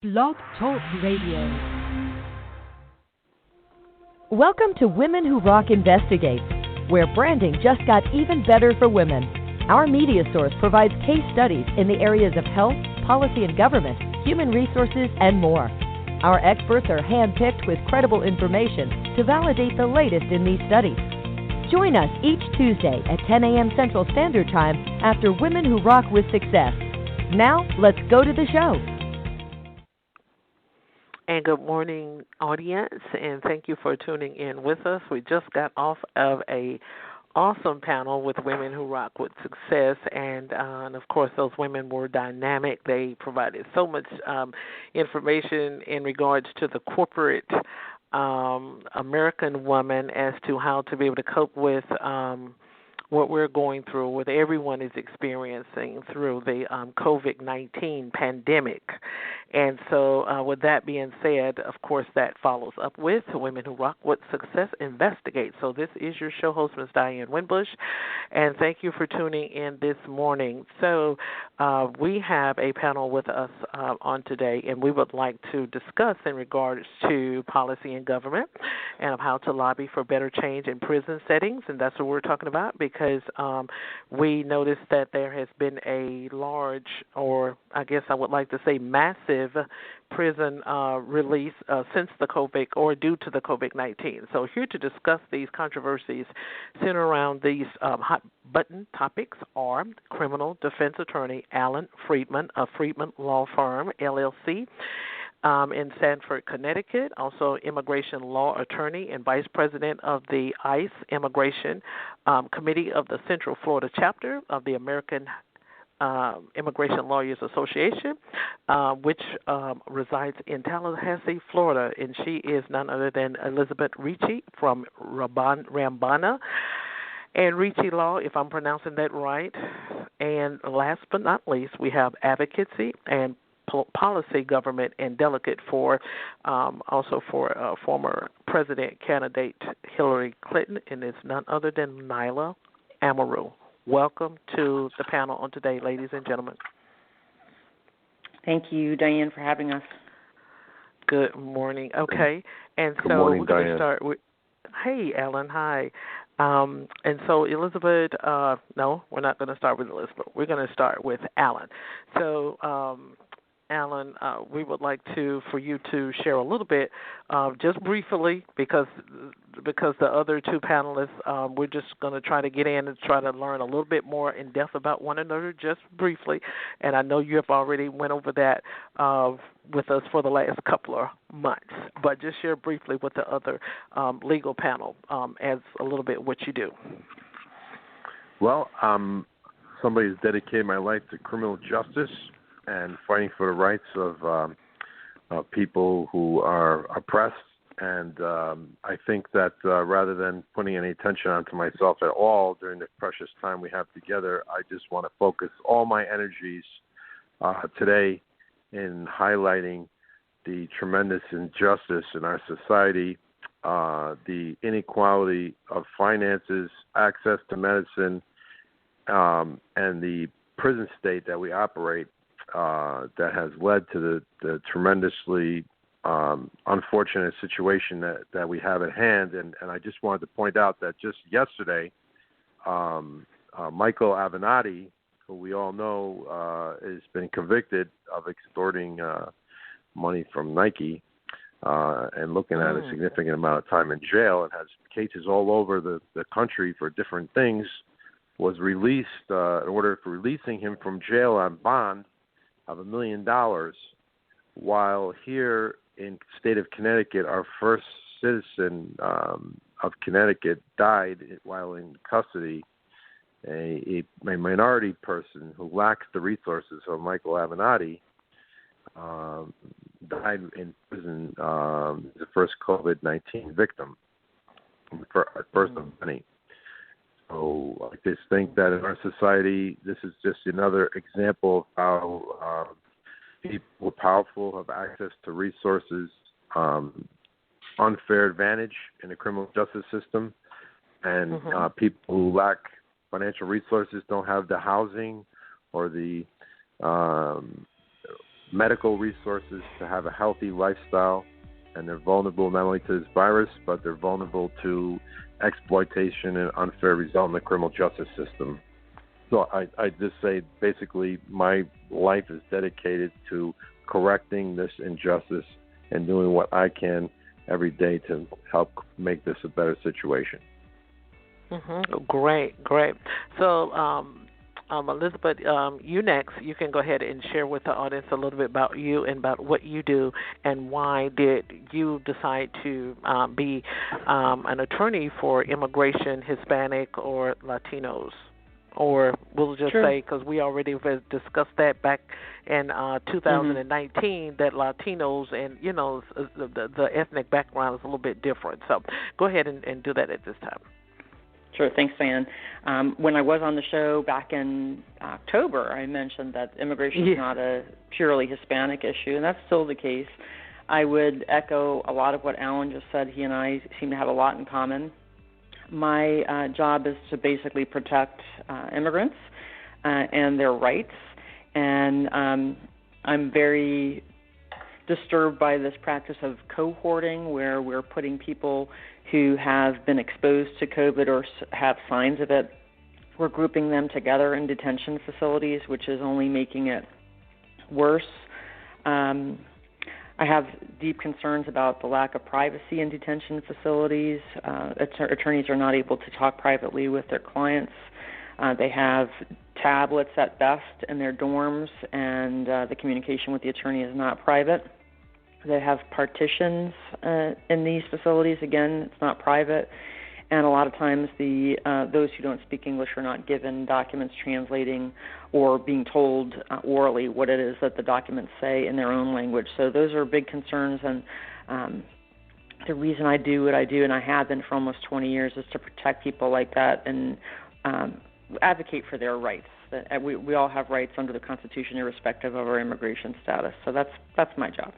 Blog Talk Radio. Welcome to Women Who Rock Investigate, where branding just got even better for women. Our media source provides case studies in the areas of health, policy and government, human resources, and more. Our experts are handpicked with credible information to validate the latest in these studies. Join us each Tuesday at 10 a.m. Central Standard Time after Women Who Rock with Success. Now, let's go to the show. And good morning, audience, and thank you for tuning in with us. We just got off of a awesome panel with Women Who Rock with Success, and of course, those women were dynamic. They provided so much information in regards to the corporate American woman as to how to be able to cope with what we're going through, what everyone is experiencing through the COVID-19 pandemic. And so with that being said, of course, that follows up with Women Who Rock with Success Investigate. So this is your show host, Ms. Diane Winbush, and thank you for tuning in this morning. So we have a panel with us on today, and we would like to discuss in regards to policy and government and how to lobby for better change in prison settings, and that's what we're talking about because we noticed that there has been a large, or I guess I would like to say massive, prison release since the COVID or due to the COVID-19. So here to discuss these controversies centered around these hot button topics are criminal defense attorney Allan Friedman of Friedman Law Firm LLC in Stamford, Connecticut, also immigration law attorney and vice president of the ICE Immigration Committee of the Central Florida chapter of the American Immigration Lawyers Association, which resides in Tallahassee, Florida, and she is none other than Elizabeth Ricci from Rambana and Ricci Law, if I'm pronouncing that right. And last but not least, we have advocacy and policy government and delegate for also for former president candidate Hilliary Clinton, and it's none other than Nyla Amaru. Welcome to the panel on today, ladies and gentlemen. Thank you, Diane, for having us. Good morning. Okay, and Good morning, we're going to Diane. start with. Hey, Alan. Hi. And so Elizabeth. No, we're not going to start with Elizabeth. We're going to start with Alan. So. Alan, we would like for you to share a little bit, just briefly, because the other two panelists, we're just going to try to get in and try to learn a little bit more in depth about one another, just briefly. And I know you have already went over that with us for the last couple of months, but just share briefly with the other legal panel as a little bit what you do. Well, somebody has dedicated my life to criminal justice and fighting for the rights of people who are oppressed. And I think that rather than putting any attention onto myself at all during the precious time we have together, I just want to focus all my energies today in highlighting the tremendous injustice in our society, the inequality of finances, access to medicine, and the prison state that we operate that has led to the tremendously unfortunate situation that we have at hand. And I just wanted to point out that just yesterday, Michael Avenatti, who we all know has been convicted of extorting money from Nike and looking at a significant amount of time in jail and has cases all over the country for different things, was released in order for releasing him from jail on bond of $1 million, while here in the state of Connecticut, our first citizen of Connecticut died while in custody. A minority person who lacks the resources of Michael Avenatti died in prison, the first COVID-19 victim, first of many. So I just think that in our society, this is just another example of how people who are powerful have access to resources, unfair advantage in the criminal justice system, and people who lack financial resources don't have the housing or the medical resources to have a healthy lifestyle, and they're vulnerable not only to this virus, but they're vulnerable to exploitation and unfair result in the criminal justice system. So I just say basically my life is dedicated to correcting this injustice and doing what I can every day to help make this a better situation. Mm-hmm. Great. So, Elizabeth, you next. You can go ahead and share with the audience a little bit about you and about what you do and why did you decide to be an attorney for immigration, Hispanic, or Latinos? Or we'll just say, because we already discussed that back in 2019, that Latinos and, the ethnic background is a little bit different. So go ahead and do that at this time. Sure. Thanks, Diane. When I was on the show back in October, I mentioned that immigration is not a purely Hispanic issue, and that's still the case. I would echo a lot of what Alan just said. He and I seem to have a lot in common. My job is to basically protect immigrants and their rights, and I'm very disturbed by this practice of cohorting, where we're putting people who have been exposed to COVID or have signs of it, we're grouping them together in detention facilities, which is only making it worse. I have deep concerns about the lack of privacy in detention facilities. Attorneys are not able to talk privately with their clients. They have tablets at best in their dorms, and the communication with the attorney is not private. They have partitions in these facilities. Again, it's not private. And a lot of times those who don't speak English are not given documents translating or being told orally what it is that the documents say in their own language. So those are big concerns, and the reason I do what I do, and I have been for almost 20 years, is to protect people like that and advocate for their rights. We all have rights under the Constitution irrespective of our immigration status. So that's my job.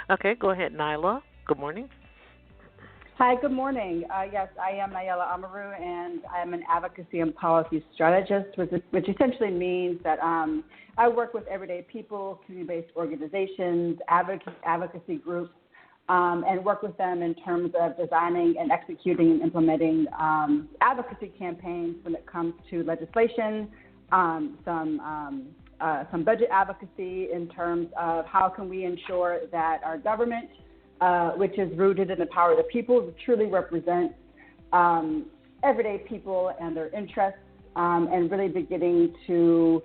Okay, go ahead, Nyla. Good morning. Hi, good morning. Yes, I am Nayela Amaru, and I'm an advocacy and policy strategist, which essentially means that I work with everyday people, community-based organizations, advocacy groups, and work with them in terms of designing and executing and implementing advocacy campaigns when it comes to legislation, some budget advocacy in terms of how can we ensure that our government, which is rooted in the power of the people, truly represents everyday people and their interests, and really beginning to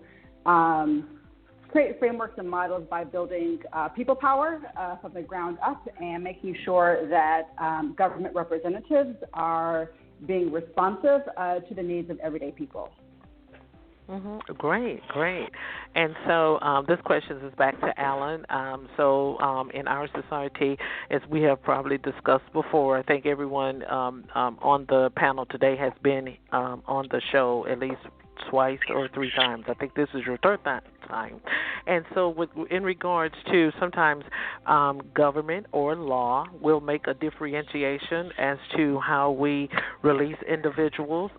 create frameworks and models by building people power from the ground up and making sure that government representatives are being responsive to the needs of everyday people. Great. And so this question is back to Alan. In our society, as we have probably discussed before, I think everyone on the panel today has been on the show at least twice or three times. I think this is your third time. And so in regards to sometimes government or law will make a differentiation as to how we release individuals.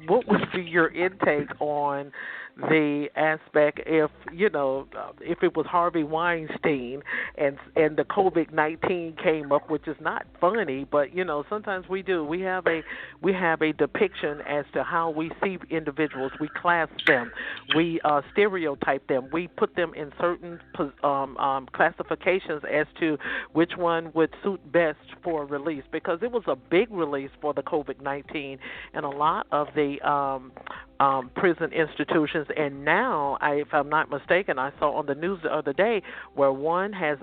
What would be your intake on the aspect if it was Harvey Weinstein and the COVID-19 came up, which is not funny, but sometimes we do. We have a depiction as to how we see individuals. We class them. We stereotype them. We put them in certain classifications as to which one would suit best for release, because it was a big release for the COVID-19 and a lot of the prison institutions. And now, if I'm not mistaken, I saw on the news the other day where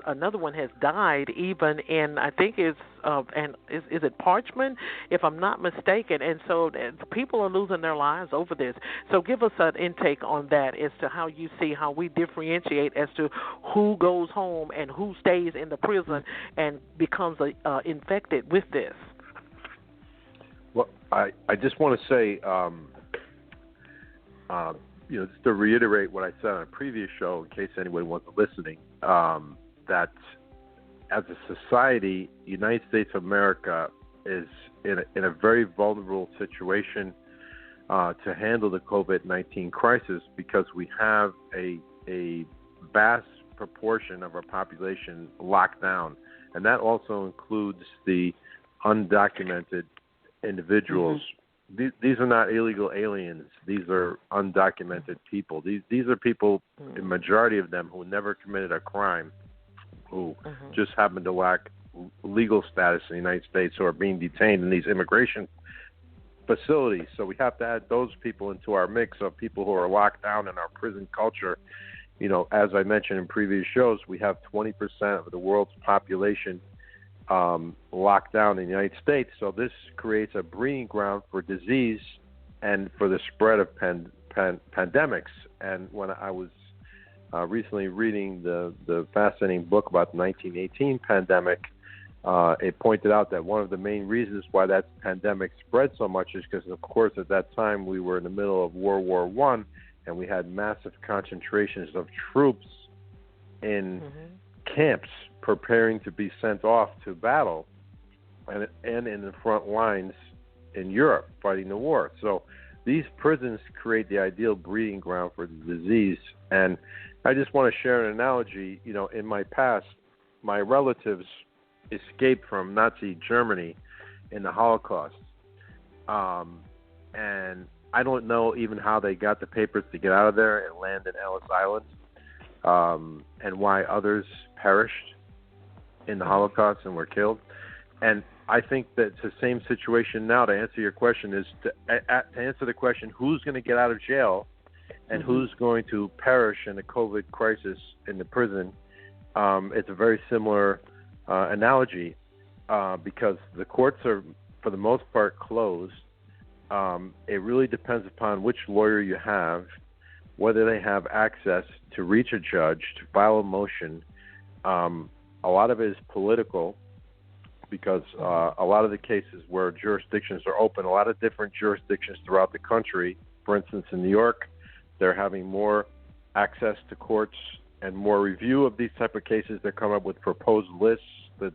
another one has died, even in, I think is it Parchman, if I'm not mistaken. And so people are losing their lives over this. So give us an intake on that as to how you see how we differentiate as to who goes home and who stays in the prison and becomes infected with this. Well, I just want to say, just to reiterate what I said on a previous show, in case anyone wasn't listening, that as a society, the United States of America is in a very vulnerable situation to handle the COVID-19 crisis, because we have a vast proportion of our population locked down, and that also includes the undocumented individuals. These are not illegal aliens. These are undocumented people. These are people, the majority of them, who never committed a crime, who just happen to lack legal status in the United States, who are being detained in these immigration facilities. So we have to add those people into our mix of people who are locked down in our prison culture. You know, as I mentioned in previous shows, we have 20% of the world's population locked down in the United States. So this creates a breeding ground for disease and for the spread of pandemics. And when I was recently reading the fascinating book about the 1918 pandemic, it pointed out that one of the main reasons why that pandemic spread so much is because, of course, at that time we were in the middle of World War I, and we had massive concentrations of troops in camps preparing to be sent off to battle, and in the front lines in Europe fighting the war. So these prisons create the ideal breeding ground for the disease. And I just want to share an analogy. You know, in my past, my relatives escaped from Nazi Germany in the Holocaust. And I don't know even how they got the papers to get out of there and land in Ellis Island, and why others perished in the Holocaust and were killed. And I think that it's the same situation now. To answer your question is to answer the question, who's going to get out of jail and who's going to perish in the COVID crisis in the prison. It's a very similar analogy because the courts are, for the most part, closed. It really depends upon which lawyer you have, whether they have access to reach a judge, to file a motion. A lot of it is political because a lot of the cases where jurisdictions are open, a lot of different jurisdictions throughout the country, for instance, in New York, they're having more access to courts and more review of these type of cases. They come up with proposed lists that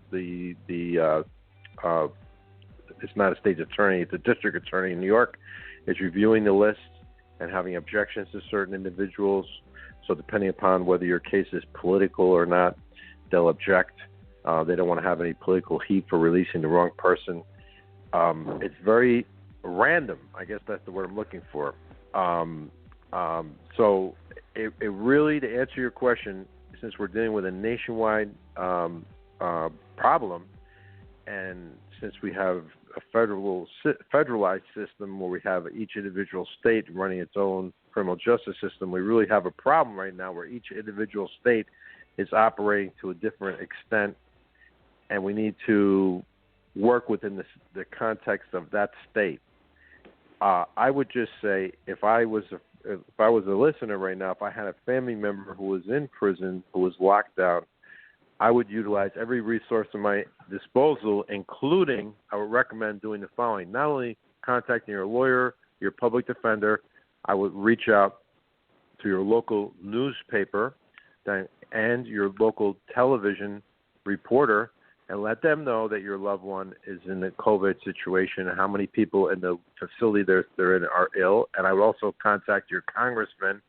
it's not a state attorney, it's a district attorney in New York is reviewing the list and having objections to certain individuals. So depending upon whether your case is political or not, they'll object. They don't want to have any political heat for releasing the wrong person. It's very random. I guess that's the word I'm looking for. So it really, to answer your question, since we're dealing with a nationwide problem, and since we have a federalized system where we have each individual state running its own criminal justice system, we really have a problem right now where each individual state is operating to a different extent, and we need to work within the context of that state. I would just say, if I was a listener right now, if I had a family member who was in prison, who was locked down, I would utilize every resource at my disposal, including I would recommend doing the following. Not only contacting your lawyer, your public defender, I would reach out to your local newspaper and your local television reporter and let them know that your loved one is in a COVID situation and how many people in the facility they're in are ill. And I would also contact your congressman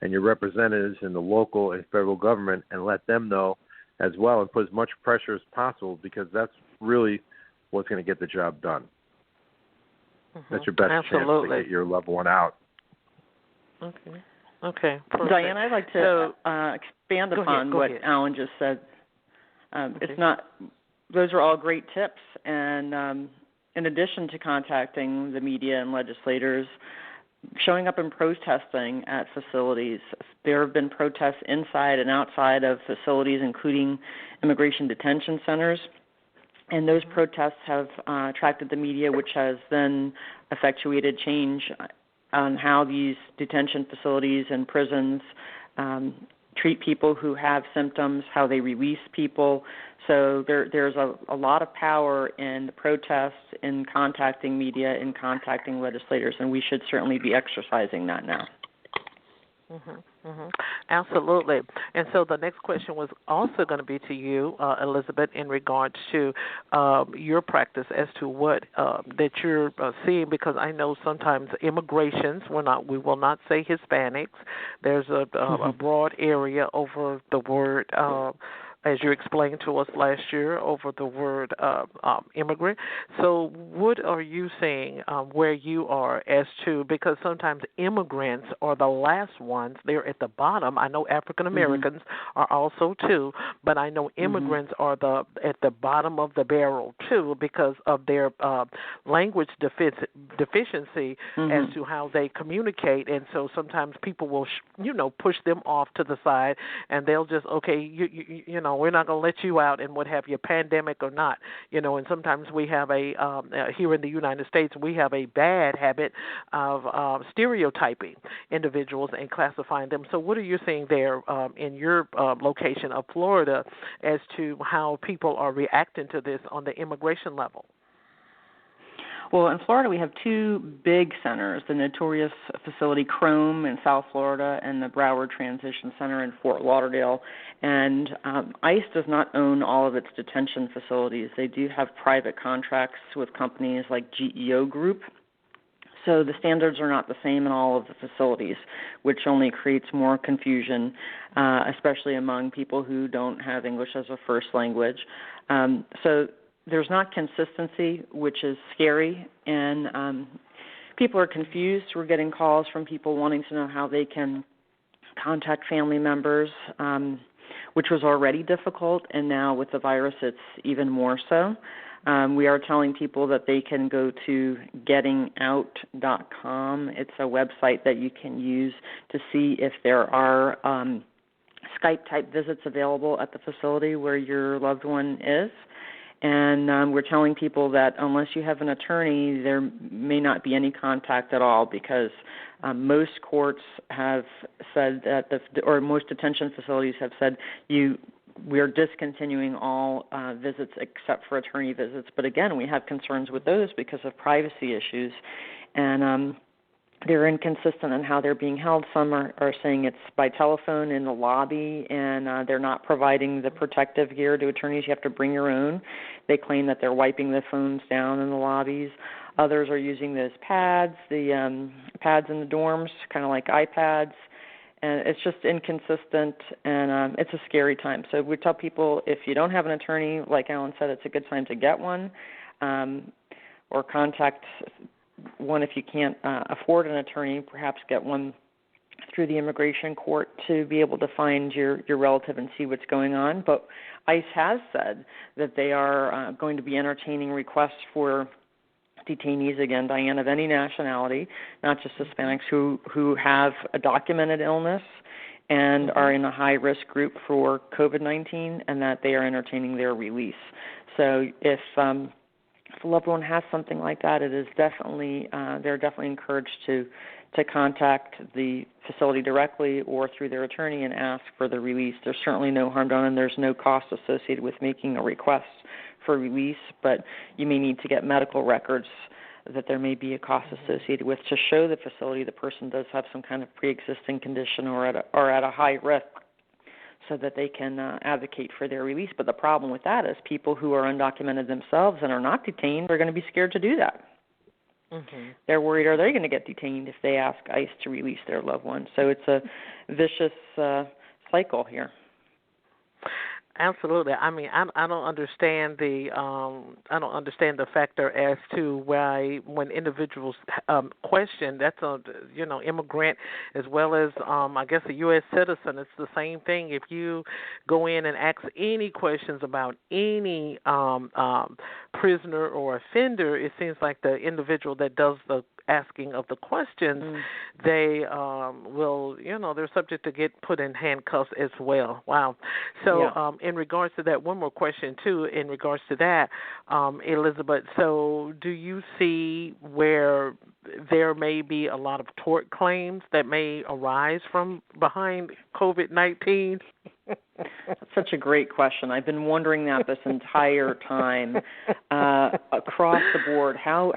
and your representatives in the local and federal government and let them know as well, and put as much pressure as possible, because that's really what's going to get the job done. That's your best chance to get your loved one out. Okay. Perfect. Diane, I'd like to expand upon what Allan just said. It's not; those are all great tips. And in addition to contacting the media and legislators, showing up and protesting at facilities. There have been protests inside and outside of facilities, including immigration detention centers. And those protests have attracted the media, which has then effectuated change on how these detention facilities and prisons treat people who have symptoms, how they release people. So there's a lot of power in the protests, in contacting media, in contacting legislators, and we should certainly be exercising that now. Mm-hmm. Absolutely. And so the next question was also going to be to you, Elizabeth, in regards to your practice as to what that you're seeing, because I know sometimes immigrations, we will not say Hispanics. There's a broad area over the word as you explained to us last year, over the word immigrant. So what are you saying where you are as to, because sometimes immigrants are the last ones, they're at the bottom. I know African Americans are also too, but I know immigrants are at the bottom of the barrel too because of their language deficiency as to how they communicate. And so sometimes people will, push them off to the side, and they'll just, okay, you know, we're not going to let you out and what have you, pandemic or not, and sometimes we have here in the United States, we have a bad habit of stereotyping individuals and classifying them. So what are you seeing there in your location of Florida as to how people are reacting to this on the immigration level? Well, in Florida, we have two big centers, the notorious facility Chrome in South Florida and the Broward Transition Center in Fort Lauderdale. And ICE does not own all of its detention facilities. They do have private contracts with companies like GEO Group. So the standards are not the same in all of the facilities, which only creates more confusion, especially among people who don't have English as a first language. So there's not consistency, which is scary, and people are confused. We're getting calls from people wanting to know how they can contact family members, which was already difficult, and now with the virus it's even more so. We are telling people that they can go to gettingout.com. It's a website that you can use to see if there are Skype-type visits available at the facility where your loved one is. And we're telling people that unless you have an attorney, there may not be any contact at all, because most courts have said that, or most detention facilities have said, we are discontinuing all visits except for attorney visits. But again, we have concerns with those because of privacy issues, and they're inconsistent in how they're being held. Some are saying it's by telephone in the lobby, and they're not providing the protective gear to attorneys. You have to bring your own. They claim that they're wiping the phones down in the lobbies. Others are using those pads, the pads in the dorms, kind of like iPads. And it's just inconsistent, and it's a scary time. So we tell people, if you don't have an attorney, like Alan said, it's a good time to get one, or contact one if you can't afford an attorney. Perhaps get one through the immigration court to be able to find your relative and see what's going on. But ICE has said that they are going to be entertaining requests for detainees, again, Diane, of any nationality, not just Hispanics, who have a documented illness and are in a high-risk group for COVID-19, and that they are entertaining their release. So if a loved one has something like that, it is definitely they're definitely encouraged to contact the facility directly or through their attorney and ask for the release. There's certainly no harm done, and there's no cost associated with making a request for release, but you may need to get medical records that there may be a cost associated with to show the facility the person does have some kind of pre-existing condition or at a high risk, so that they can advocate for their release. But the problem with that is people who are undocumented themselves and are not detained are going to be scared to do that. They're worried, are they going to get detained if they ask ICE to release their loved one? So it's a vicious cycle here. Absolutely. I mean, I don't understand the factor as to why when individuals question, that's a immigrant as well as I guess a U.S. citizen. It's the same thing. If you go in and ask any questions about any prisoner or offender, it seems like the individual that does the asking of the questions, they will, they're subject to get put in handcuffs as well. Wow. So in regards to that, one more question too, in regards to that, Elizabeth, so do you see where there may be a lot of tort claims that may arise from behind COVID-19? That's such a great question. I've been wondering that this entire time. across the board, how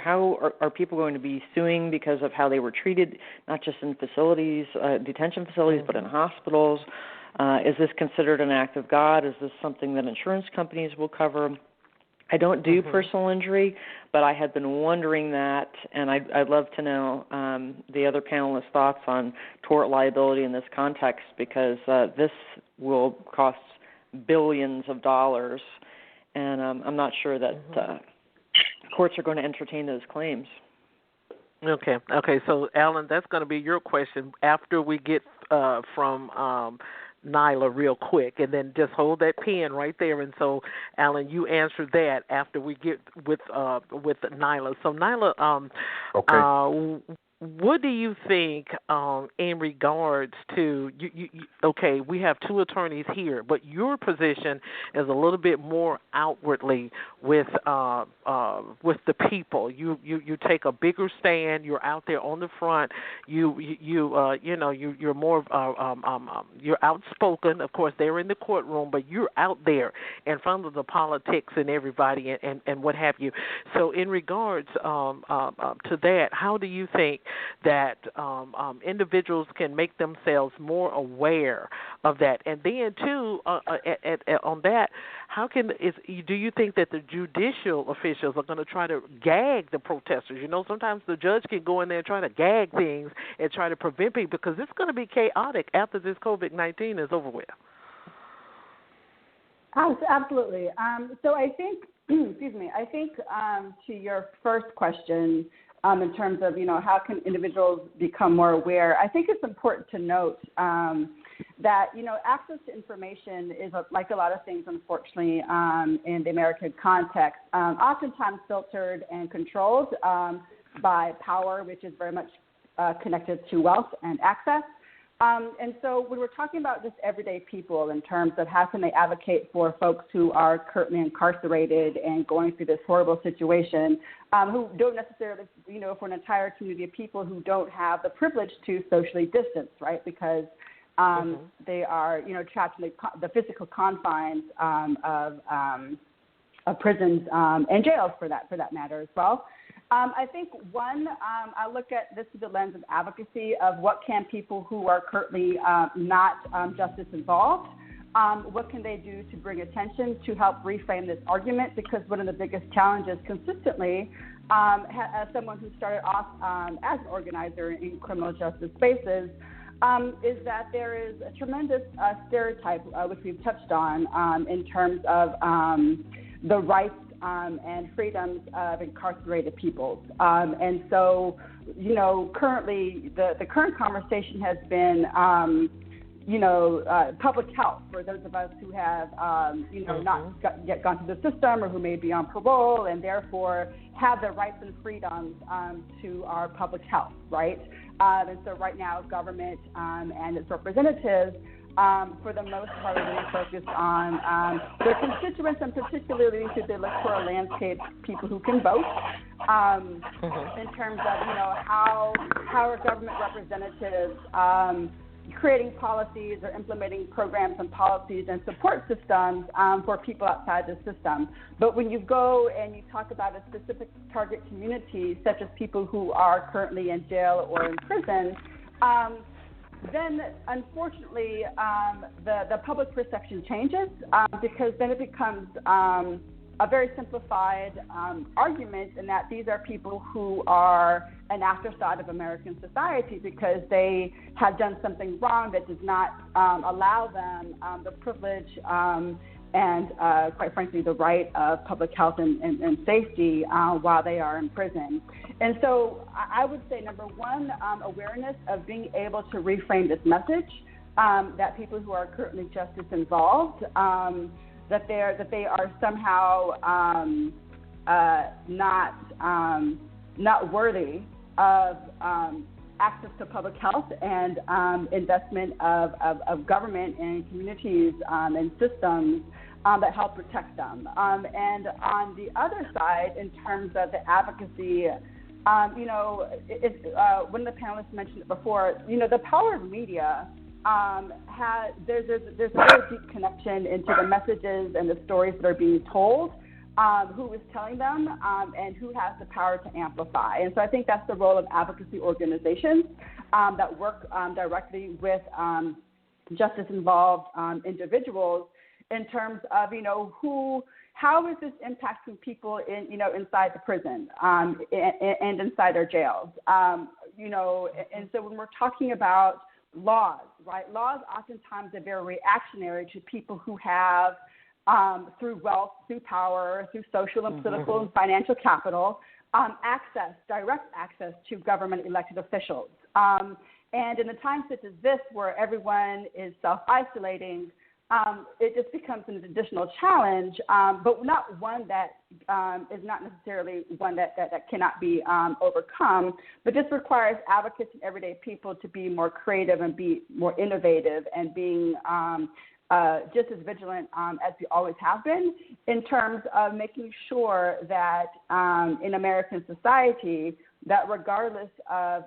are people going to be suing because of how they were treated, not just in facilities, detention facilities, but in hospitals? Is this considered an act of God? Is this something that insurance companies will cover? I don't do personal injury, but I had been wondering that, and I'd love to know the other panelists' thoughts on tort liability in this context, because this will cost billions of dollars, and I'm not sure that courts are going to entertain those claims. Okay. So, Alan, that's going to be your question after we get from Nyla real quick, and then just hold that pen right there. And so, Alan, you answer that after we get with Nyla. So, Nyla, what do you think in regards to you? Okay, we have two attorneys here, but your position is a little bit more outwardly with the people. You take a bigger stand. You're out there on the front. You're more you're outspoken. Of course, they're in the courtroom, but you're out there in front of the politics and everybody and what have you. So, in regards to that, how do you think that individuals can make themselves more aware of that? And then, too, on that, do you think that the judicial officials are going to try to gag the protesters? You know, sometimes the judge can go in there and try to gag things and try to prevent people, because it's going to be chaotic after this COVID-19 is over with. Absolutely. So I think, I think to your first question, in terms of, how can individuals become more aware, I think it's important to note that, access to information is, like a lot of things, unfortunately, in the American context, oftentimes filtered and controlled by power, which is very much connected to wealth and access. And so when we're talking about just everyday people in terms of how can they advocate for folks who are currently incarcerated and going through this horrible situation, who don't necessarily, for an entire community of people who don't have the privilege to socially distance, right? Because they are, trapped in the physical confines of prisons and jails, for that matter as well. I think I look at this through the lens of advocacy of what can people who are currently not justice involved, what can they do to bring attention to help reframe this argument? Because one of the biggest challenges consistently, as someone who started off as an organizer in criminal justice spaces, is that there is a tremendous stereotype, which we've touched on, in terms of the rights and freedoms of incarcerated peoples. And so, currently, the current conversation has been, public health for those of us who have, not yet gone through the system or who may be on parole and therefore have the rights and freedoms to our public health, right? And so right now, government and its representatives, for the most part, are really focused on their constituents, and particularly should they look for a landscape people who can vote, in terms of, how are government representatives creating policies or implementing programs and policies and support systems for people outside the system. But when you go and you talk about a specific target community, such as people who are currently in jail or in prison, then unfortunately the public perception changes, because then it becomes a very simplified argument in that these are people who are an afterthought of American society because they have done something wrong that does not allow them the privilege and quite frankly the right of public health and safety while they are in prison. And so I would say, number one, awareness of being able to reframe this message, that people who are currently justice involved, that they are somehow not worthy of access to public health and investment of government and communities and systems that help protect them. And on the other side, in terms of the advocacy, one of the panelists mentioned it before, the power of media. There's a very deep connection into the messages and the stories that are being told, who is telling them, and who has the power to amplify. And so I think that's the role of advocacy organizations that work directly with justice-involved individuals in terms of, how is this impacting people inside the prison and inside our jails? And so when we're talking about laws, right? Laws oftentimes are very reactionary to people who have, through wealth, through power, through social and political and financial capital, direct access to government elected officials. And in a time such as this, where everyone is self-isolating, it just becomes an additional challenge, but not one that is not necessarily one that cannot be overcome, but just requires advocates and everyday people to be more creative and be more innovative and being just as vigilant as we always have been in terms of making sure that in American society, that regardless of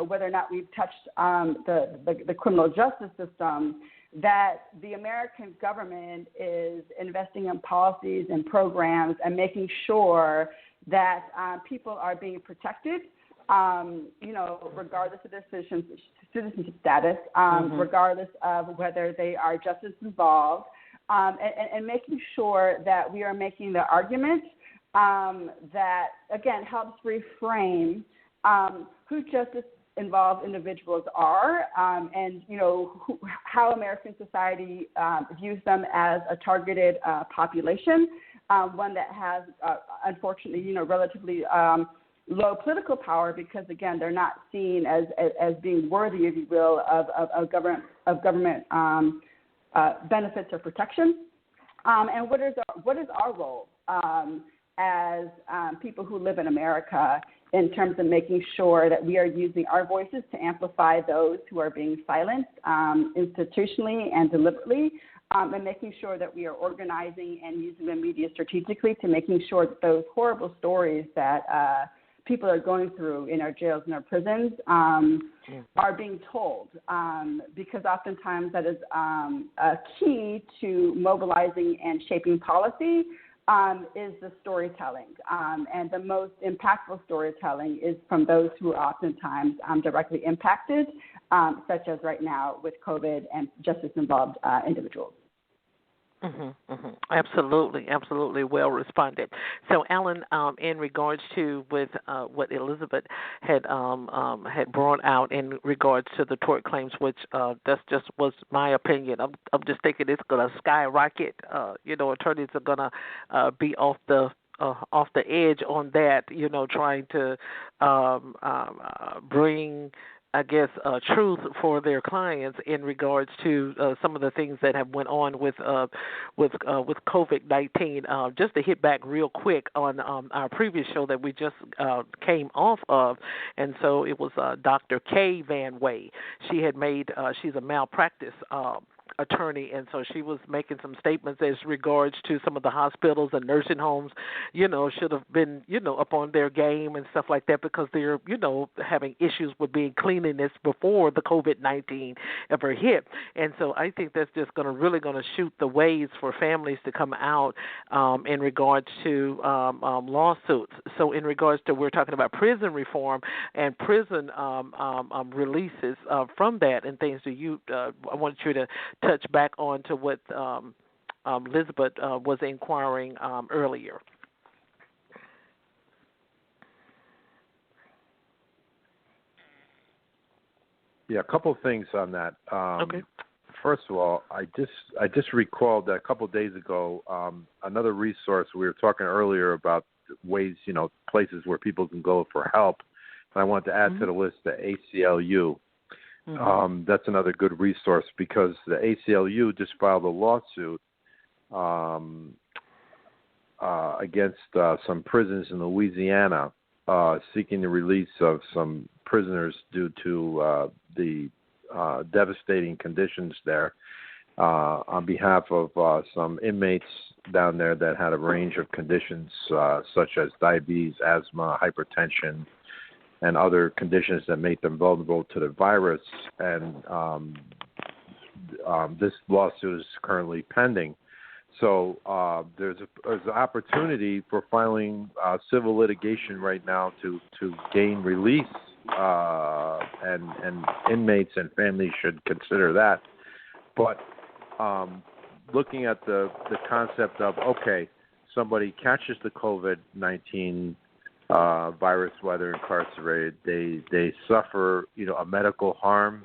whether or not we've touched the criminal justice system, that the American government is investing in policies and programs and making sure that people are being protected, regardless of their citizenship status, regardless of whether they are justice involved, and making sure that we are making the argument that, again, helps reframe who justice-involved individuals are, and how American society views them as a targeted population, one that has, unfortunately, relatively low political power because, again, they're not seen as being worthy, if you will, of government benefits or protection. And what is our role as people who live in America in terms of making sure that we are using our voices to amplify those who are being silenced institutionally and deliberately, and making sure that we are organizing and using the media strategically to making sure that those horrible stories that people are going through in our jails and our prisons are being told, because oftentimes that is a key to mobilizing and shaping policy is the storytelling. And the most impactful storytelling is from those who are oftentimes directly impacted, such as right now with COVID and justice-involved individuals. Absolutely, well responded. So, Allan, in regards to with what Elizabeth had brought out in regards to the tort claims, which that's just was my opinion. I'm just thinking it's going to skyrocket. Attorneys are going to be off the edge on that. Trying to bring, I guess, truth for their clients in regards to some of the things that have went on with COVID-19. Just to hit back real quick on our previous show that we just came off of, and so it was Dr. Kay Van Way. She had made, she's a malpractice attorney, and so she was making some statements as regards to some of the hospitals and nursing homes, should have been, up on their game and stuff like that because they're, having issues with being cleanliness before the COVID-19 ever hit. And so I think that's just really going to shoot the waves for families to come out in regards to lawsuits. So in regards to, we're talking about prison reform and prison releases from that and things. Do you? I want you to touch back on to what Elizabeth was inquiring earlier. Yeah, a couple of things on that. Okay. First of all, I just recalled that a couple of days ago, another resource, we were talking earlier about ways, places where people can go for help. And I wanted to add to the list the ACLU. That's another good resource because the ACLU just filed a lawsuit against some prisons in Louisiana seeking the release of some prisoners due to the devastating conditions there on behalf of some inmates down there that had a range of conditions such as diabetes, asthma, hypertension, and other conditions that make them vulnerable to the virus. And this lawsuit is currently pending. So there's an opportunity for filing civil litigation right now to gain release, and inmates and families should consider that. But looking at the concept of, okay, somebody catches the COVID-19 virus while they're incarcerated, they suffer, a medical harm.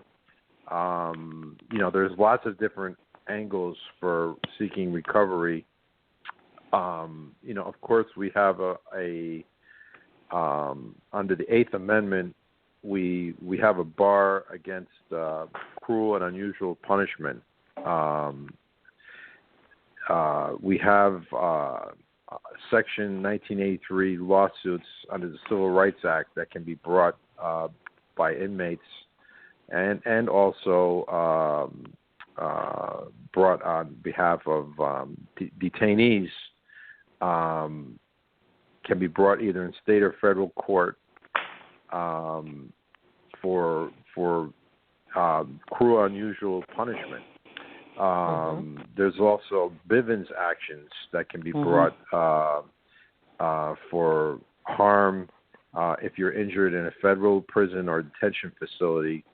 There's lots of different angles for seeking recovery. Of course, we have under the Eighth Amendment, we have a bar against cruel and unusual punishment. We have Section 1983 lawsuits under the Civil Rights Act that can be brought by inmates, and also brought on behalf of detainees, can be brought either in state or federal court for cruel, unusual punishment. There's also Bivens actions that can be brought for harm if you're injured in a federal prison or detention facility,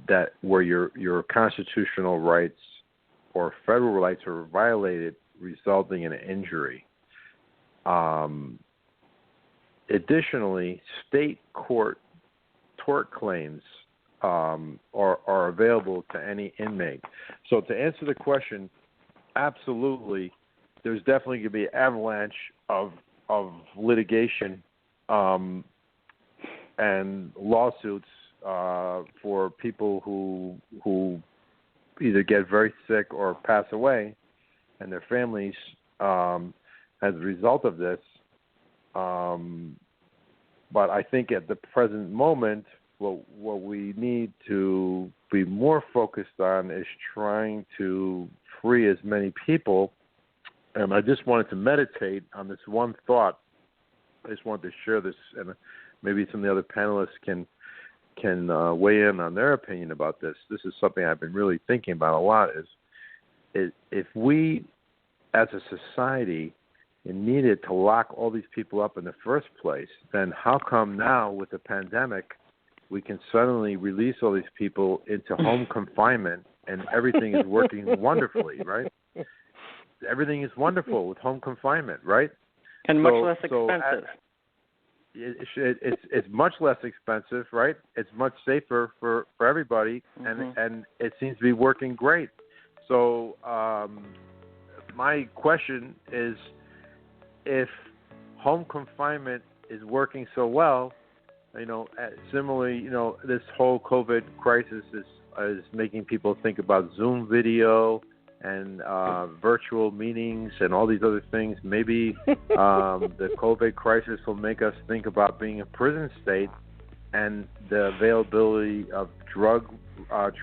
that where your constitutional rights or federal rights are violated, resulting in an injury. Additionally, state court tort claims are available to any inmate. So to answer the question, absolutely, there's definitely going to be an avalanche of litigation and lawsuits for people who either get very sick or pass away, and their families as a result of this. But I think at the present moment, what we need to be more focused on is trying to free as many people. And I just wanted to meditate on this one thought. I just wanted to share this, and maybe some of the other panelists can weigh in on their opinion about this. This is something I've been really thinking about a lot, is if we as a society needed to lock all these people up in the first place, then how come now with the pandemic we can suddenly release all these people into home confinement and everything is working wonderfully, right? Everything is wonderful with home confinement, right? And much less expensive. It's much less expensive, right? It's much safer for everybody, and it seems to be working great. So my question is, if home confinement is working so well, similarly, this whole COVID crisis is making people think about Zoom video and virtual meetings and all these other things. Maybe the COVID crisis will make us think about being a prison state and the availability of drug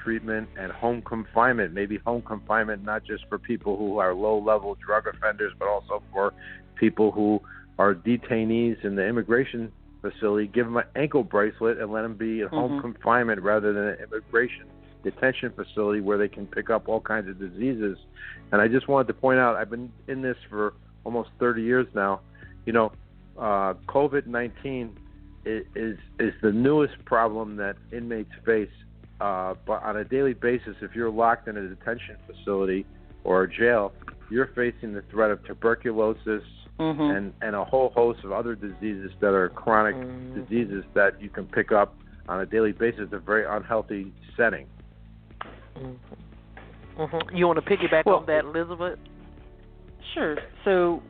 treatment and home confinement. Maybe home confinement not just for people who are low-level drug offenders, but also for people who are detainees in the immigration facility. Give them an ankle bracelet and let them be in home confinement rather than an immigration detention facility where they can pick up all kinds of diseases. And I just wanted to point out, I've been in this for almost 30 years now. COVID-19 is the newest problem that inmates face. But on a daily basis, if you're locked in a detention facility or a jail, you're facing the threat of tuberculosis and a whole host of other diseases that are chronic diseases that you can pick up on a daily basis in a very unhealthy setting. You want to piggyback on that, Elizabeth? Sure. So,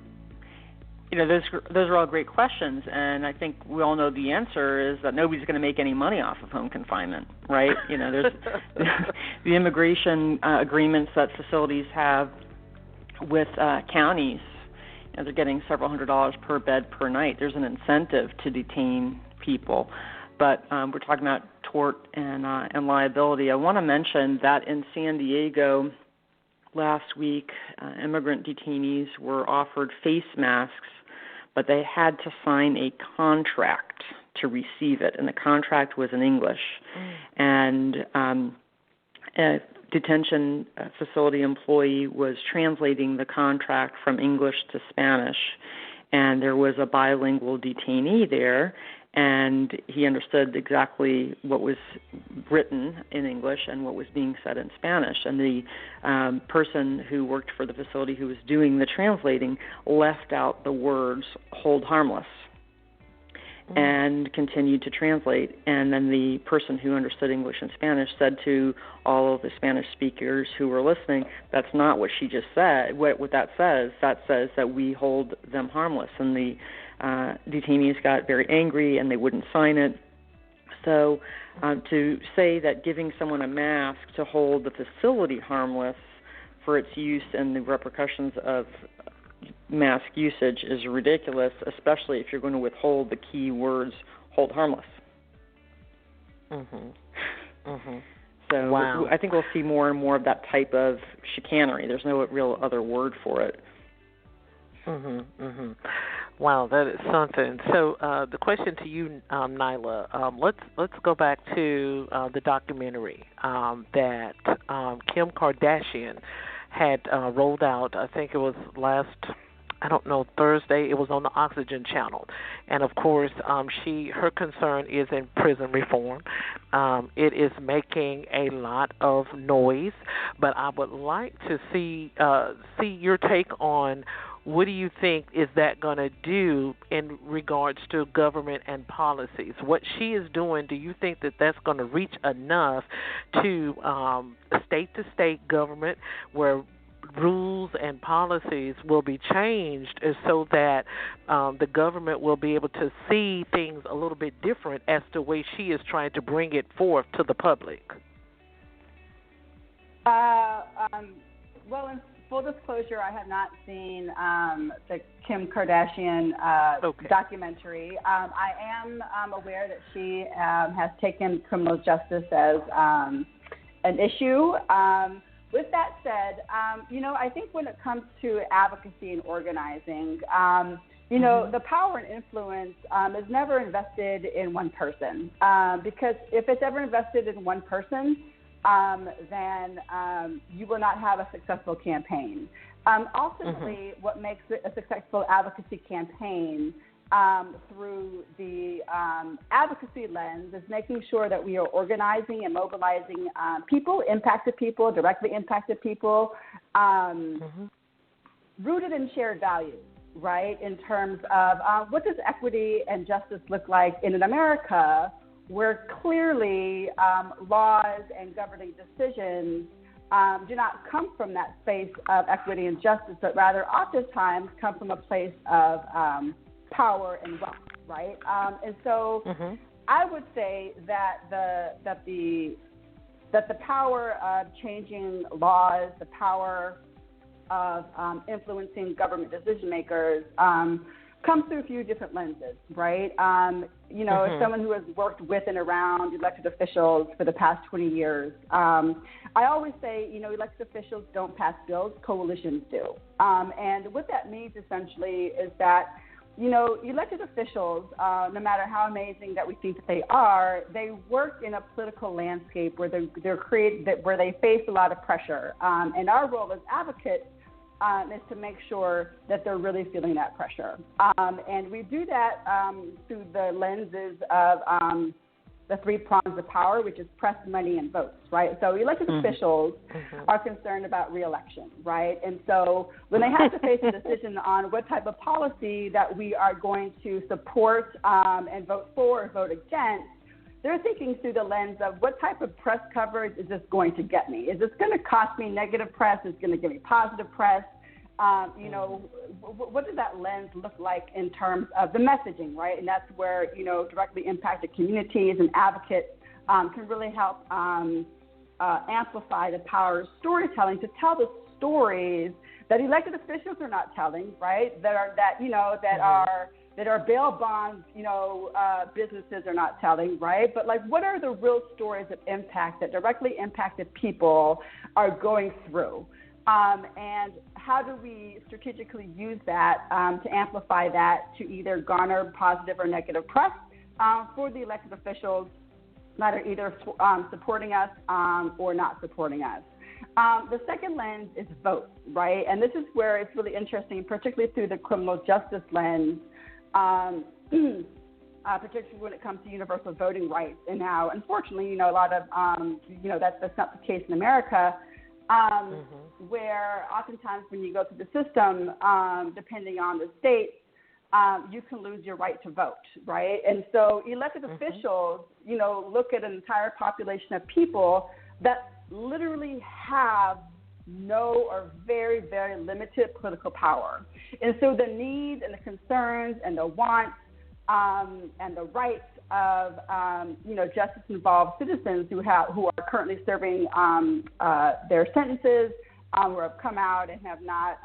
those are all great questions, and I think we all know the answer is that nobody's going to make any money off of home confinement, right? There's the immigration agreements that facilities have with counties. They're getting several $100s per bed per night. There's an incentive to detain people. But we're talking about tort and liability. I want to mention that in San Diego last week, immigrant detainees were offered face masks, but they had to sign a contract to receive it, and the contract was in English. And detention facility employee was translating the contract from English to Spanish, and there was a bilingual detainee there, and he understood exactly what was written in English and what was being said in Spanish. And the person who worked for the facility who was doing the translating left out the words "hold harmless" and continued to translate. And then the person who understood English and Spanish said to all of the Spanish speakers who were listening, "That's not what she just said. What that says that we hold them harmless." And the detainees got very angry and they wouldn't sign it. So to say that giving someone a mask to hold the facility harmless for its use and the repercussions of mask usage is ridiculous, especially if you're going to withhold the key words "hold harmless." So wow. I think we'll see more and more of that type of chicanery. There's no real other word for it. Wow, that is something. So the question to you, Nyla, let's go back to the documentary that Kim Kardashian had rolled out. I think it was Thursday. It was on the Oxygen Channel, and of course, her concern is in prison reform. It is making a lot of noise, but I would like to see your take on. What do you think is that going to do in regards to government and policies? What she is doing, do you think that that's going to reach enough to state-to-state government where rules and policies will be changed so that the government will be able to see things a little bit different as to the way she is trying to bring it forth to the public? Well, in full disclosure, I have not seen the Kim Kardashian documentary. I am aware that she has taken criminal justice as an issue. With that said, I think when it comes to advocacy and organizing, the power and influence is never invested in one person. Because if it's ever invested in one person, then you will not have a successful campaign. Ultimately, what makes it a successful advocacy campaign through the advocacy lens is making sure that we are organizing and mobilizing people, directly impacted people, rooted in shared values, right, in terms of what does equity and justice look like in an America where clearly laws and governing decisions do not come from that space of equity and justice, but rather oftentimes come from a place of power and wealth, right? And so I would say that the power of changing laws, the power of influencing government decision makers comes through a few different lenses, right? As someone who has worked with and around elected officials for the past 20 years, I always say, elected officials don't pass bills, coalitions do. And what that means essentially is that, elected officials, no matter how amazing that we think that they are, they work in a political landscape where where they face a lot of pressure. And our role as advocates is to make sure that they're really feeling that pressure. And we do that through the lenses of the three prongs of power, which is press, money, and votes, right? So elected officials are concerned about re-election, right? And so when they have to face a decision on what type of policy that we are going to support and vote for or vote against, they're thinking through the lens of what type of press coverage is this going to get me? Is this going to cost me negative press? Is it going to give me positive press? What does that lens look like in terms of the messaging, right? And that's where, directly impacted communities and advocates can really help amplify the power of storytelling to tell the stories that elected officials are not telling, right? That are bail bonds, businesses are not telling, right? But what are the real stories of impact that directly impacted people are going through? And how do we strategically use that to amplify that to either garner positive or negative press for the elected officials that are either supporting us or not supporting us? The second lens is vote, right? And this is where it's really interesting, particularly through the criminal justice lens, particularly when it comes to universal voting rights. And now, unfortunately, a lot of, that's not the case in America, where oftentimes when you go through the system, depending on the state, you can lose your right to vote, right? And so elected officials, look at an entire population of people that literally have no or very, very limited political power. And so the needs and the concerns and the wants and the rights of, justice-involved citizens who are currently serving their sentences, or have come out and have not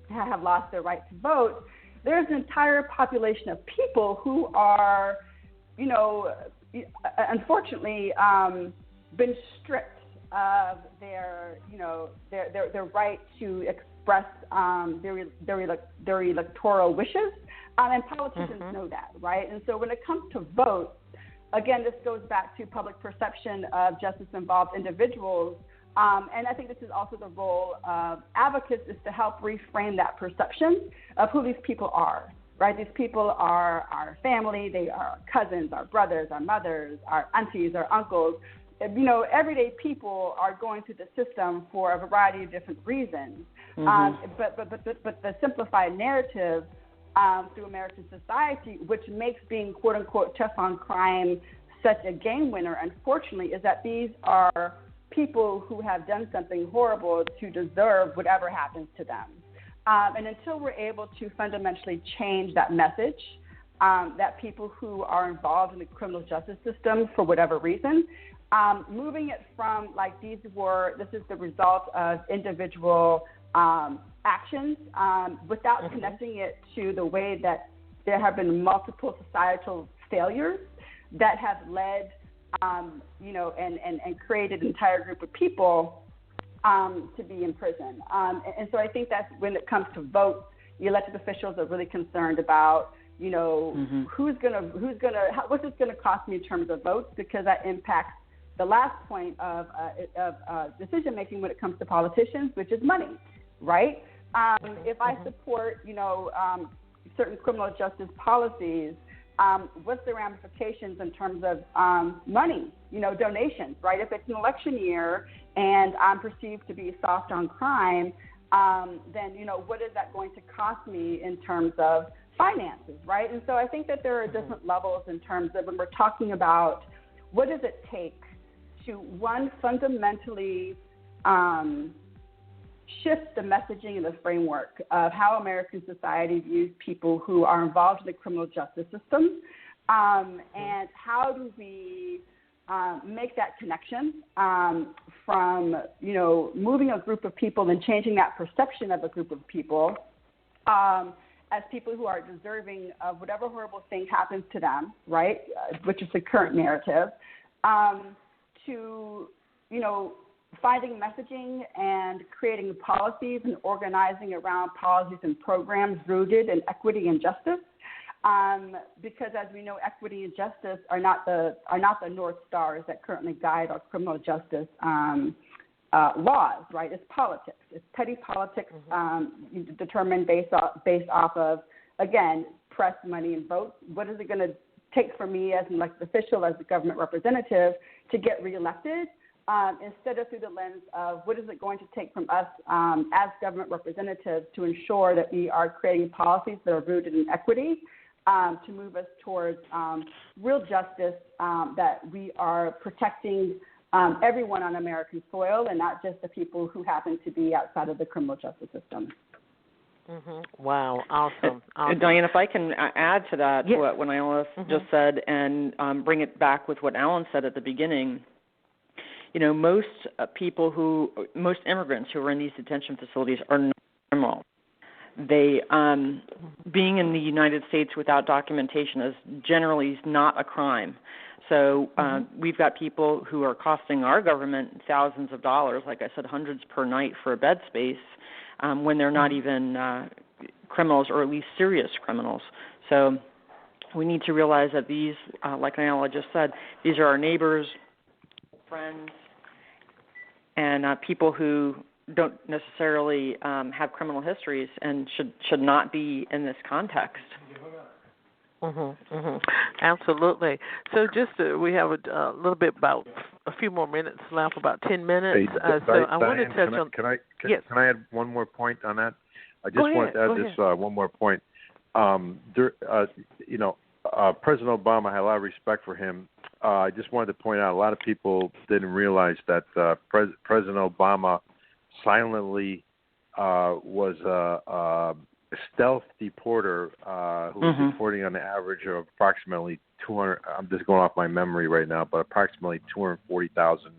have lost their right to vote. There's an entire population of people who are, unfortunately, been stripped of their right to express their electoral wishes, and politicians know that, right? And so when it comes to vote, again, this goes back to public perception of justice-involved individuals. And I think this is also the role of advocates, is to help reframe that perception of who these people are, right? These people are our family. They are our cousins, our brothers, our mothers, our aunties, our uncles. Everyday people are going through the system for a variety of different reasons. But the simplified narrative through American society, which makes being, quote unquote, tough on crime such a game winner, unfortunately, is that these are people who have done something horrible to deserve whatever happens to them. And until we're able to fundamentally change that message, that people who are involved in the criminal justice system for whatever reason, moving it from this is the result of individual actions, without connecting it to the way that there have been multiple societal failures that have led and created an entire group of people to be in prison. And so I think that's when it comes to votes, the elected officials are really concerned about, what's this going to cost me in terms of votes, because that impacts the last point of decision making when it comes to politicians, which is money, right? If I support, certain criminal justice policies, what's the ramifications in terms of money, donations, right? If it's an election year and I'm perceived to be soft on crime, then, what is that going to cost me in terms of finances, right? And so I think that there are different levels in terms of when we're talking about what does it take to, one, fundamentally shift the messaging and the framework of how American society views people who are involved in the criminal justice system, and how do we make that connection from, moving a group of people and changing that perception of a group of people as people who are deserving of whatever horrible thing happens to them, right, which is the current narrative, to, finding messaging and creating policies and organizing around policies and programs rooted in equity and justice. Because as we know, equity and justice are not the North Stars that currently guide our criminal justice laws, right? It's politics. It's petty politics determined based off of, again, press, money, and votes. What is it going to take for me as an elected official, as a government representative, to get reelected? Instead of through the lens of what is it going to take from us as government representatives to ensure that we are creating policies that are rooted in equity, to move us towards real justice, that we are protecting everyone on American soil and not just the people who happen to be outside of the criminal justice system. Wow, awesome. Diane, if I can add to that, yes. what Ayala just said, and bring it back with what Alan said at the beginning. Most immigrants who are in these detention facilities are not criminal. They, being in the United States without documentation is generally not a crime. So we've got people who are costing our government thousands of dollars, like I said, hundreds per night for a bed space, when they're not even criminals, or at least serious criminals. So we need to realize that these, like Ayala just said, these are our neighbors, friends, and people who don't necessarily have criminal histories and should not be in this context. Absolutely. So we have a little bit about a few more minutes left, about 10 minutes. Hey, so I want to touch on. Can I add one more point on that? I just wanted to add this one more point. President Obama, I had a lot of respect for him. I just wanted to point out a lot of people didn't realize that President Obama silently was a stealth deporter who was deporting on the average of approximately 200. I'm just going off my memory right now, but approximately 240,000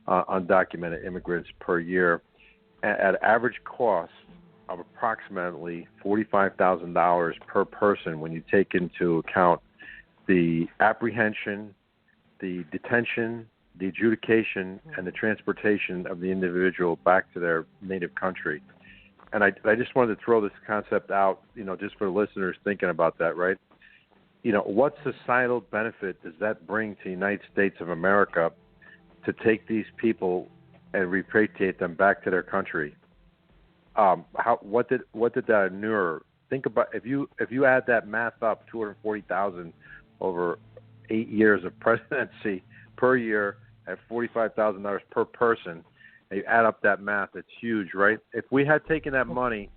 undocumented immigrants per year at average cost of approximately $45,000 per person when you take into account the apprehension, the detention, the adjudication, and the transportation of the individual back to their native country. And I just wanted to throw this concept out, just for listeners thinking about that, right? What societal benefit does that bring to the United States of America to take these people and repatriate them back to their country? What did that inure? Think about if you add that math up, 240,000 over 8 years of presidency per year at $45,000 per person, and you add up that math, it's huge, right? If we had taken that money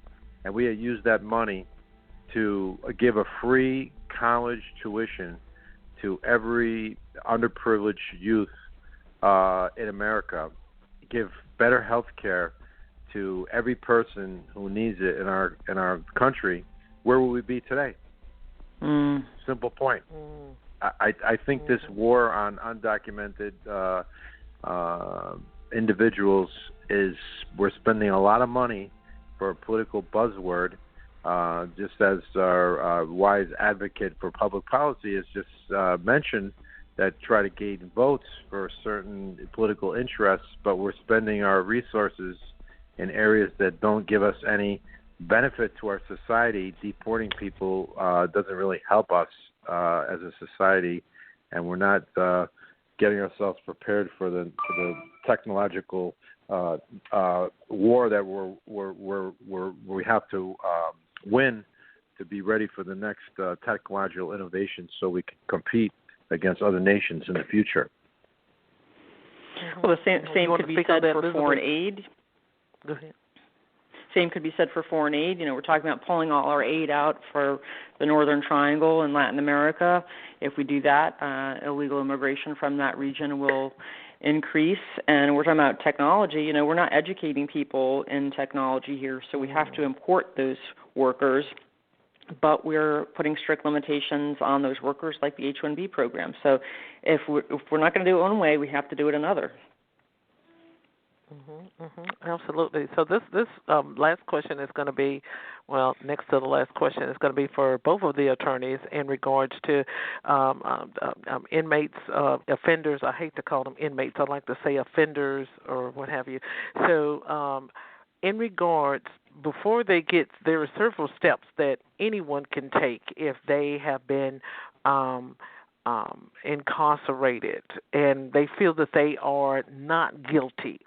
and we had used that money to give a free college tuition to every underprivileged youth in America, give better health care to every person who needs it in our country, where would we be today? Simple point. I think this war on undocumented individuals we're spending a lot of money for a political buzzword, just as our wise advocate for public policy has just mentioned, that try to gain votes for certain political interests, but we're spending our resources in areas that don't give us any benefit to our society. Deporting people doesn't really help us as a society, and we're not getting ourselves prepared for the technological war that we have to win to be ready for the next technological innovation, so we can compete against other nations in the future. Well, the same could be said for foreign aid. Go ahead. Same could be said for foreign aid. We're talking about pulling all our aid out for the Northern Triangle and Latin America. If we do that, illegal immigration from that region will increase. And we're talking about technology. We're not educating people in technology here, so we have to import those workers. But we're putting strict limitations on those workers, like the H-1B program. So if we're not going to do it one way, we have to do it another. Absolutely. So this last question is going to be, next to the last question is going to be for both of the attorneys in regards to inmates, offenders. I hate to call them inmates. I like to say offenders or what have you. So in regards, before they get, there are several steps that anyone can take if they have been incarcerated and they feel that they are not guilty.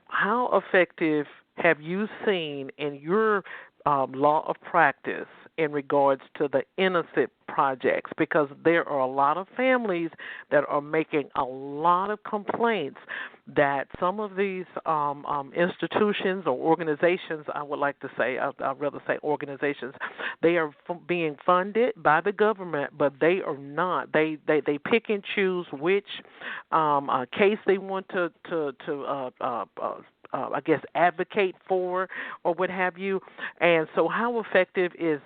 How effective have you seen in your law of practice in regards to the innocent projects? Because there are a lot of families that are making a lot of complaints that some of these institutions or organizations, I would like to say, I'd rather say organizations, they are being funded by the government, but they are not. They pick and choose which case they want to I guess advocate for or what have you. And so how effective is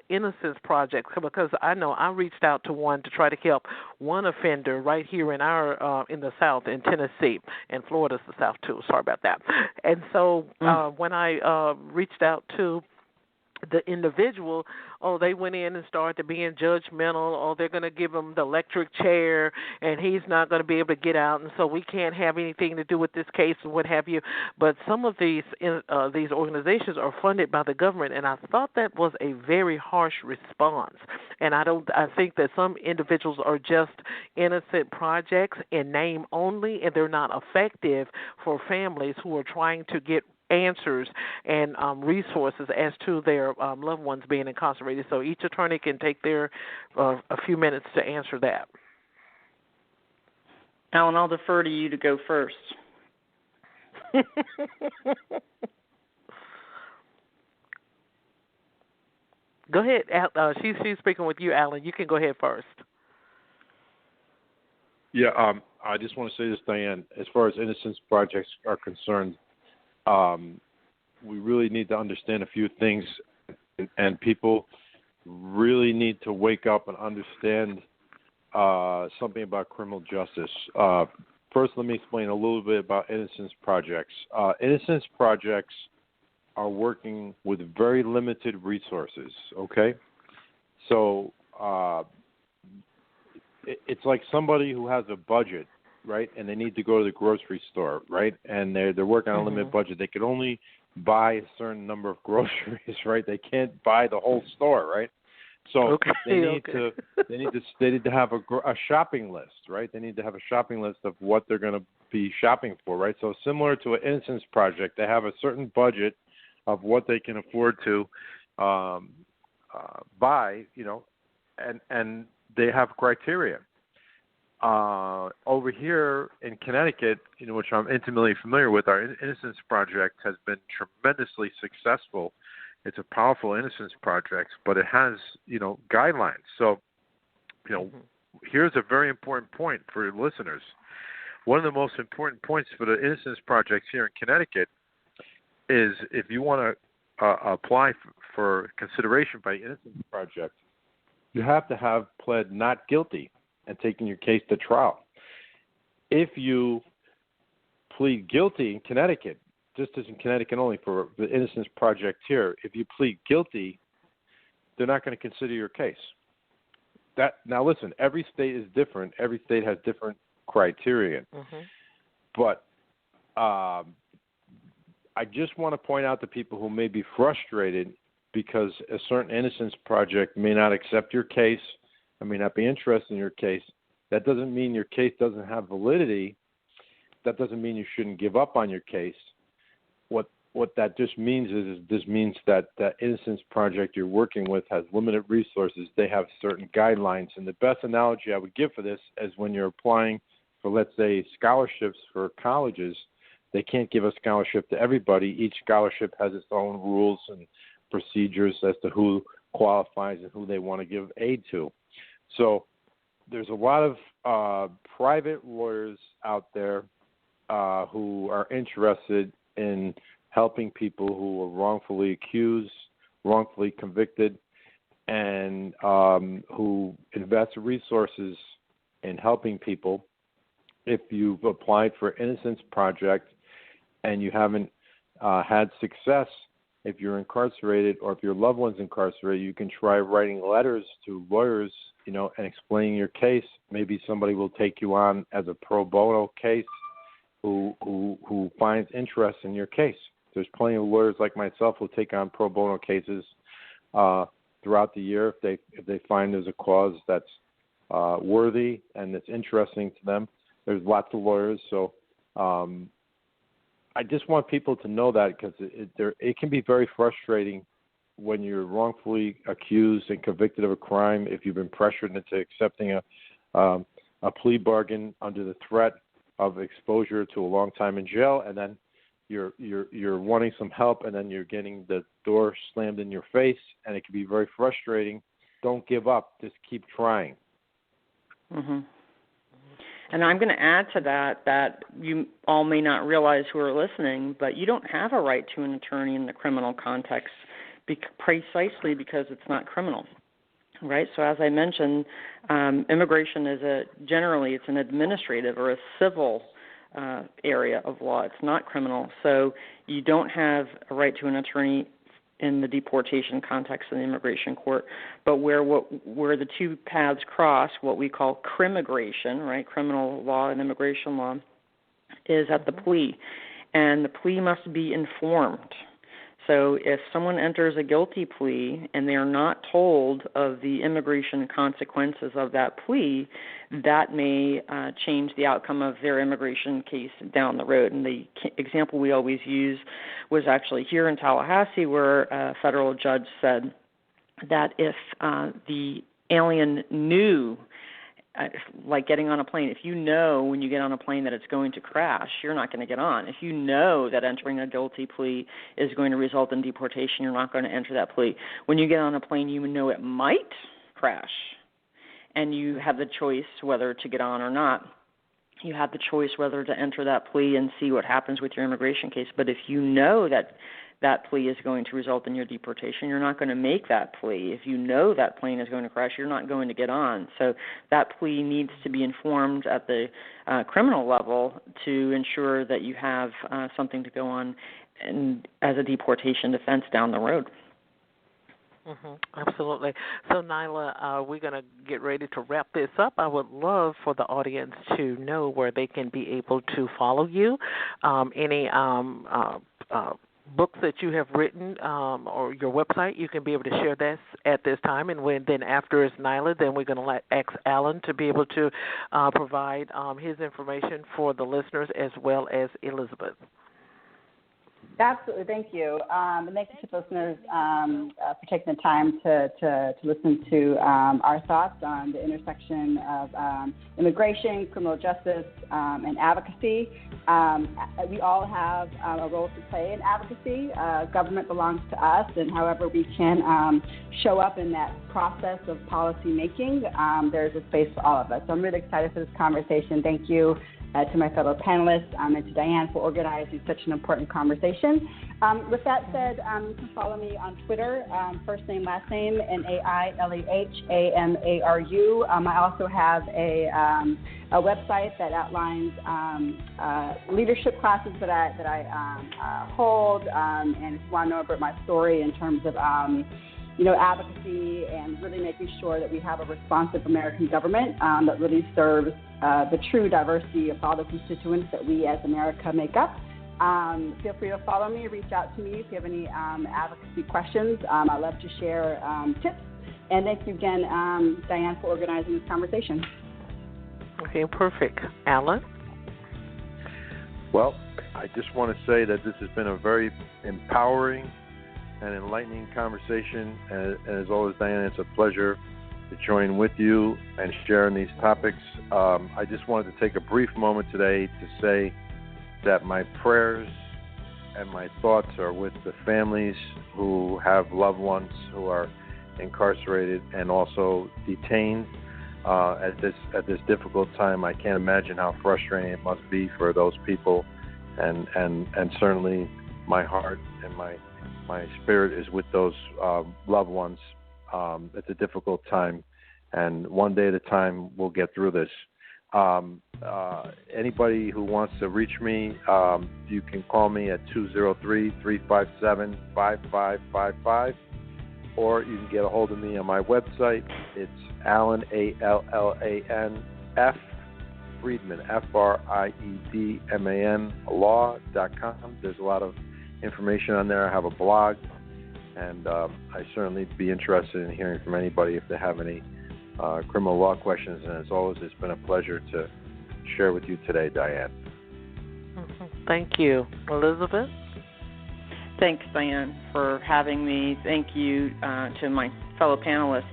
Innocence Project? Because I know I reached out to one to try to help one offender right here in our in the South, in Tennessee, and Florida's the South too. Sorry about that. And so when I reached out to the individual, they went in and started being judgmental, they're going to give him the electric chair and he's not going to be able to get out, and so we can't have anything to do with this case and what have you. But some of these organizations are funded by the government, and I thought that was a very harsh response. And I think that some individuals are just innocent projects in name only, and they're not effective for families who are trying to get answers and resources as to their loved ones being incarcerated. So each attorney can take a few minutes to answer that. Alan, I'll defer to you to go first. Go ahead. She's speaking with you, Alan. You can go ahead first. Yeah, I just want to say this, Diane. As far as innocence projects are concerned, we really need to understand a few things, and people really need to wake up and understand something about criminal justice. First, let me explain a little bit about innocence projects. Innocence projects are working with very limited resources, okay? So it's like somebody who has a budget, right, and they need to go to the grocery store, right, and they're working on a limited budget. They can only buy a certain number of groceries, right? They can't buy the whole store, right? So they need to have a shopping list, right? They need to have a shopping list of what they're going to be shopping for, right? So similar to an innocence project, they have a certain budget of what they can afford to buy, and they have criteria. Over here in Connecticut, which I'm intimately familiar with, our Innocence Project has been tremendously successful. It's a powerful innocence project, but it has, guidelines. So, here's a very important point for your listeners. One of the most important points for the Innocence Projects here in Connecticut is if you want to apply for consideration by Innocence Project, you have to have pled not guilty and taking your case to trial. If you plead guilty in Connecticut, just as in Connecticut only for the Innocence Project here, if you plead guilty, they're not going to consider your case. Now listen, every state is different. Every state has different criteria. But I just want to point out to people who may be frustrated because a certain Innocence Project may not accept your case, I may not be interested in your case. That doesn't mean your case doesn't have validity. That doesn't mean you shouldn't give up on your case. What that just means is this means that that Innocence Project you're working with has limited resources. They have certain guidelines. And the best analogy I would give for this is when you're applying for, let's say, scholarships for colleges, they can't give a scholarship to everybody. Each scholarship has its own rules and procedures as to who qualifies and who they want to give aid to. So there's a lot of private lawyers out there who are interested in helping people who are wrongfully accused, wrongfully convicted, and who invest resources in helping people. If you've applied for Innocence Project and you haven't had success, if you're incarcerated or if your loved one's incarcerated, you can try writing letters to lawyers, and explaining your case. Maybe somebody will take you on as a pro bono case who finds interest in your case. There's plenty of lawyers like myself who take on pro bono cases throughout the year if they find there's a cause that's worthy and that's interesting to them. There's lots of lawyers, so I just want people to know that because it can be very frustrating when you're wrongfully accused and convicted of a crime. If you've been pressured into accepting a plea bargain under the threat of exposure to a long time in jail, and then you're wanting some help, and then you're getting the door slammed in your face, and it can be very frustrating. Don't give up. Just keep trying. And I'm going to add to that you all may not realize who are listening, but you don't have a right to an attorney in the criminal context precisely because it's not criminal, right? So as I mentioned, immigration is generally it's an administrative or a civil area of law. It's not criminal. So you don't have a right to an attorney in the deportation context in the immigration court, but where the two paths cross, what we call crimmigration, right, criminal law and immigration law, is at the plea, and the plea must be informed. So if someone enters a guilty plea and they are not told of the immigration consequences of that plea, that may change the outcome of their immigration case down the road. And the example we always use was actually here in Tallahassee, where a federal judge said that if the alien knew, like getting on a plane, if you know when you get on a plane that it's going to crash, you're not going to get on. If you know that entering a guilty plea is going to result in deportation, you're not going to enter that plea. When you get on a plane, you know it might crash, and you have the choice whether to get on or not. You have the choice whether to enter that plea and see what happens with your immigration case. But if you know that that plea is going to result in your deportation, you're not going to make that plea. If you know that plane is going to crash, you're not going to get on. So that plea needs to be informed at the criminal level to ensure that you have something to go on and as a deportation defense down the road. Absolutely. So, Nyla, we're going to get ready to wrap this up. I would love for the audience to know where they can be able to follow you, any books that you have written or your website. You can be able to share this at this time. And then after it's Nyla, then we're going to ask Allan to be able to provide his information for the listeners as well as Elizabeth. Absolutely, thank you. And thank you to listeners for taking the time to listen to our thoughts on the intersection of immigration, criminal justice, and advocacy. We all have a role to play in advocacy. Government belongs to us, and however we can show up in that process of policy making, there's a space for all of us. So I'm really excited for this conversation. Thank you to my fellow panelists and to Diane for organizing such an important conversation. With that said, you can follow me on Twitter, first name, last name, NAILEHAMARU. I also have a website that outlines leadership classes that I hold, and if you want to know about my story in terms of advocacy and really making sure that we have a responsive American government that really serves the true diversity of all the constituents that we as America make up. Feel free to follow me, reach out to me if you have any advocacy questions. I love to share tips. And thank you again, Diane, for organizing this conversation. Okay, perfect. Allan? Well, I just want to say that this has been a very empowering and enlightening conversation. And as always, Diane, it's a pleasure to join with you and sharing these topics. I just wanted to take a brief moment today to say that my prayers and my thoughts are with the families who have loved ones who are incarcerated and also detained at this difficult time. I can't imagine how frustrating it must be for those people, and certainly my heart and my spirit is with those loved ones. It's a difficult time, and one day at a time we'll get through this. Anybody who wants to reach me, you can call me at 203-357-5555, or you can get a hold of me on my website. It's Allan, ALLAN, F, Friedman, FRIEDMAN, law.com. There's a lot of information on there. I have a blog, and I certainly be interested in hearing from anybody if they have any criminal law questions. And as always, it's been a pleasure to share with you today, Diane. Thank you. Elizabeth? Thanks, Diane, for having me. Thank you to my fellow panelists.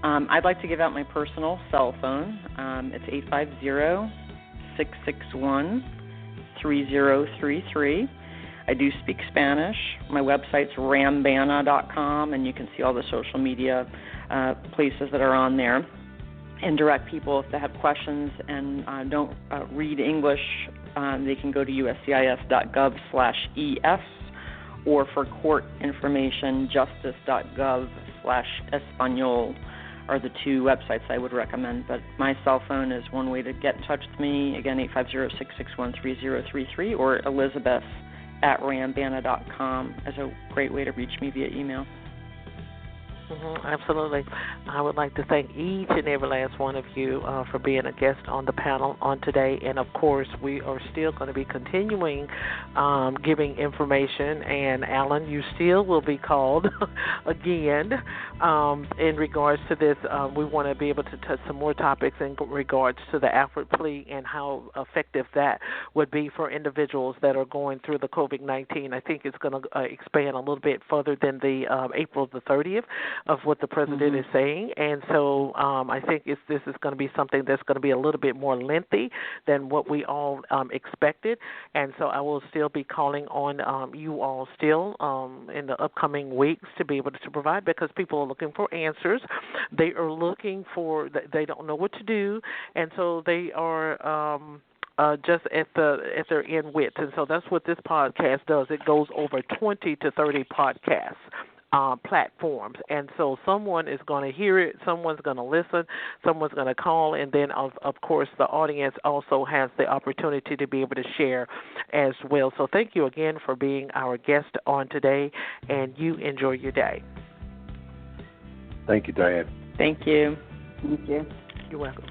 I'd like to give out my personal cell phone. It's 850-661-3033. I do speak Spanish. My website's Rambana.com, and you can see all the social media places that are on there. And direct people, if they have questions and don't read English, they can go to uscis.gov/ES, or for court information, justice.gov/Espanol are the two websites I would recommend. But my cell phone is one way to get in touch with me. Again, 850-661-3033, or Elizabeth at rambana.com as a great way to reach me via email. Absolutely. I would like to thank each and every last one of you for being a guest on the panel on today. And, of course, we are still going to be continuing giving information. And, Alan, you still will be called again in regards to this. We want to be able to touch some more topics in regards to the Alford plea and how effective that would be for individuals that are going through the COVID-19. I think it's going to expand a little bit further than the April the 30th. Of what the president is saying, and so I think this is going to be something that's going to be a little bit more lengthy than what we all expected, and so I will still be calling on you all still in the upcoming weeks to be able to provide, because people are looking for answers. They are looking for, they don't know what to do, and so they are just at their end wits, and so that's what this podcast does. It goes over 20 to 30 podcasts. Platforms, and so someone is going to hear it, someone's going to listen, someone's going to call, and then of course the audience also has the opportunity to be able to share as well. So thank you again for being our guest on today, and you enjoy your day. Thank you, Diane. Thank you. Thank you. You're welcome.